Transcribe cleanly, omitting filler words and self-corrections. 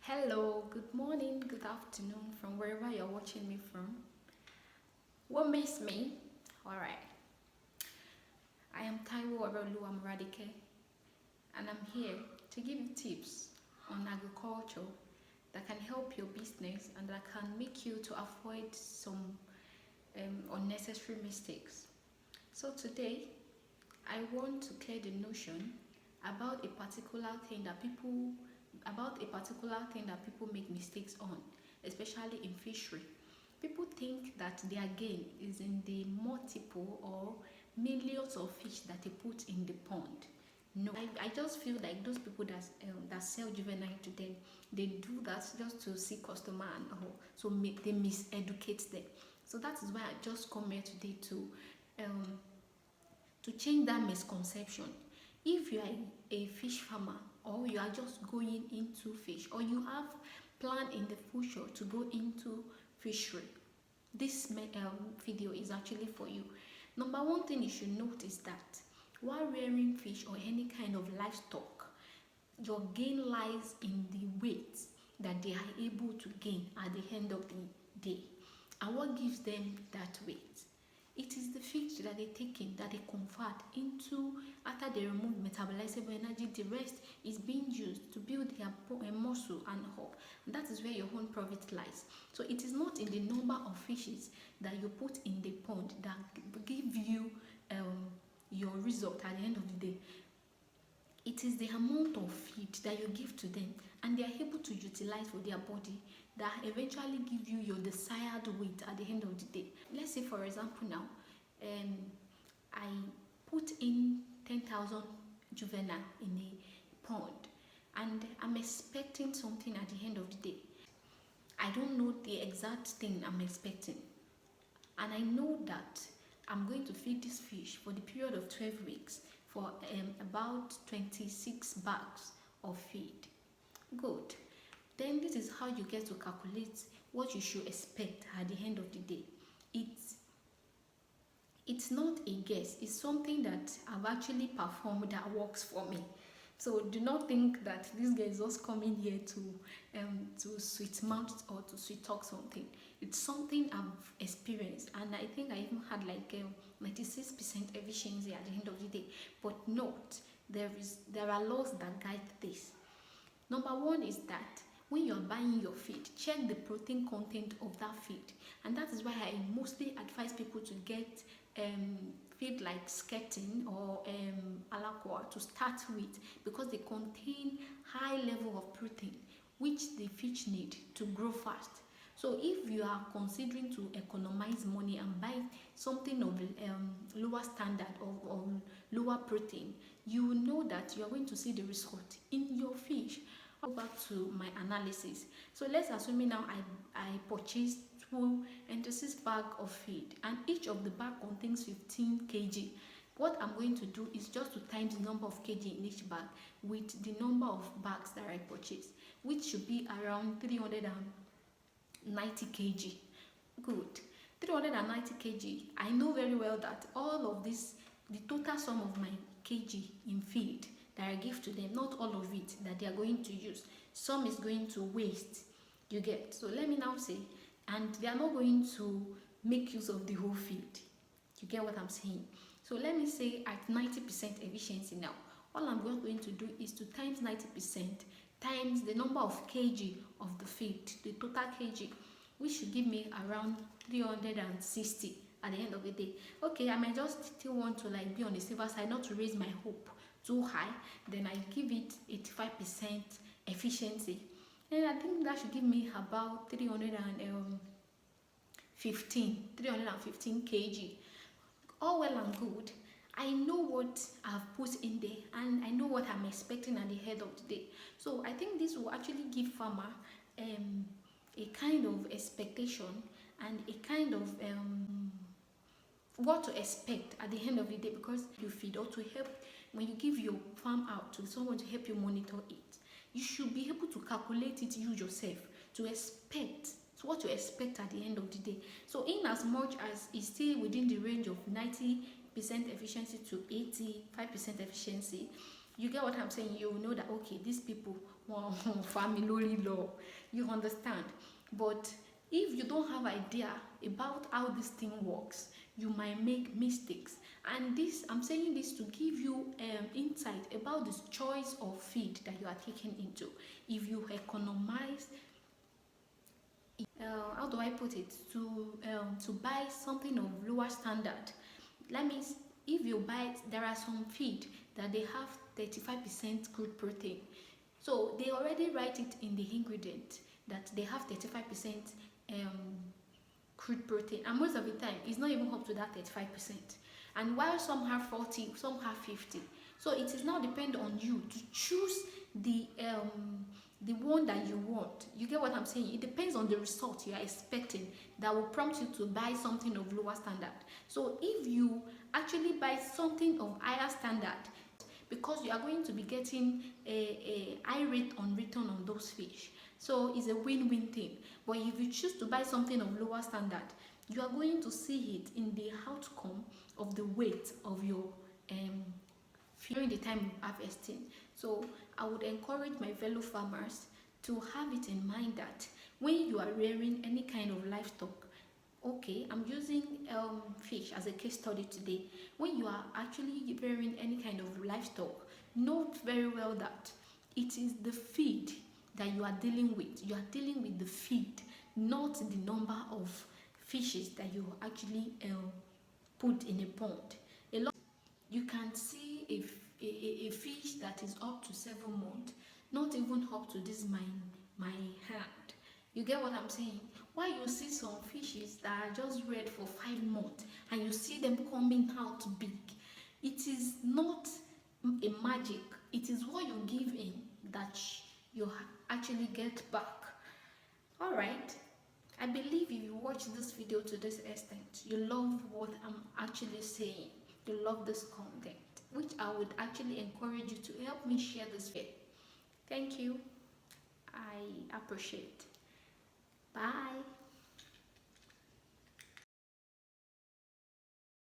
Hello, good morning, good afternoon from wherever you're watching me from. What miss me? Alright, I am Taiwo Arolu Amradike and I'm here to give you tips on agriculture that can help your business and that can make you to avoid some unnecessary mistakes. So today, I want to clear the notion about a particular thing that people make mistakes on, especially in fishery. People think that their gain is in the multiple or millions of fish that they put in the pond. No, I just feel like those people that sell juvenile to them, they do that just to see customer and all, so they miseducate them. So that is why I just come here today to change that misconception. If you are a fish farmer or you are just going into fish or you have plan in the future to go into fishery, this video is actually for you. Number one thing you should note is that while rearing fish or any kind of livestock, your gain lies in the weight that they are able to gain at the end of the day. And what gives them that weight? It is the fish that they take in, that they convert into, after they remove metabolizable energy, the rest is being used to build their muscle and all. That is where your own profit lies. So it is not in the number of fishes that you put in the pond that give you your result at the end of the day. It is the amount of feed that you give to them and they are able to utilize for their body that eventually give you your desired weight at the end of the day. Let's say, for example, now I put in 10,000 juvenile in a pond and I'm expecting something at the end of the day. I don't know the exact thing I'm expecting, and I know that I'm going to feed this fish for the period of 12 weeks for about 26 bags of feed. Good. Then this is how you get to calculate what you should expect at the end of the day. It's not a guess. It's something that I've actually performed that works for me. So do not think that this guy is just coming here to sweet mouth or to sweet talk something. It's something I've experienced, and I think I even had like 96% efficiency at the end of the day. But note, there are laws that guide this. Number one is that when you're buying your feed, check the protein content of that feed, and that is why I mostly advise people to get feed like skeleton or alaqua to start with, because they contain high level of protein which the fish need to grow fast. So if you are considering to economize money and buy something of lower standard or lower protein, you will know that you are going to see the result in your fish. I'll go back to my analysis. So let's assume now I purchased 2 bags of feed and each of the bag contains 15 kg. What I'm going to do is just to times the number of kg in each bag with the number of bags that I purchased, which should be around 390 kg. Good. 390 kg. I know very well that all of this, the total sum of my kg in feed that I give to them, not all of it that they are going to use. Some is going to waste. You get? So let me now say, and they are not going to make use of the whole feed. You get what I'm saying? So let me say at 90% efficiency now, all I'm going to do is to times 90% times the number of kg of the feed, the total kg, which should give me around 360 at the end of the day. Okay, I might just still want to like be on the safer side, not to raise my hope too high, then I give it 85% efficiency, and I think that should give me about 315 kg. All well and good. I know what I've put in there and I know what I'm expecting at the end of the day. So I think this will actually give farmer a kind of expectation and a kind of what to expect at the end of the day, because you feed or to help when you give your farm out to someone to help you monitor it, you should be able to calculate it you yourself to expect what to expect at the end of the day. So in as much as it's still within the range of 90% efficiency to 85% efficiency, You get what I'm saying? You know that okay, these people want family law. You understand? But if you don't have idea about how this thing works, you might make mistakes. And this, I'm saying this to give you insight about this choice of feed that you are taking into. If you economize, how do I put it, to buy something of lower standard. Let me, if you buy it, there are some feed that they have 35% crude protein. So they already write it in the ingredient that they have 35% crude protein, and most of the time it's not even up to that 35%. And while some have 40, some have 50. So it is now depend on you to choose the one that you want. You get what I'm saying? It depends on the result you are expecting that will prompt you to buy something of lower standard. So if you actually buy something of higher standard, because you are going to be getting a high rate on return on those fish, so it's a win-win thing. But if you choose to buy something of lower standard, you are going to see it in the outcome of the weight of your during the time of harvesting. So I would encourage my fellow farmers to have it in mind that when you are rearing any kind of livestock, okay, I'm using fish as a case study today. When you are actually rearing any kind of livestock, note very well that it is the feed that you are dealing with. You are dealing with the feed, not the number of fishes that you actually put in a pond. A lot, you can see a fish that is up to 7 months, not even up to this my hand. You get what I'm saying? Why you see some fishes that are just reared for 5 months and you see them coming out big, it is not a magic. It is what you give in that you actually get back. All right. I believe if you watch this video to this extent, you love what I'm actually saying. You love this content, which I would actually encourage you to help me share this video. Thank you. I appreciate. Bye.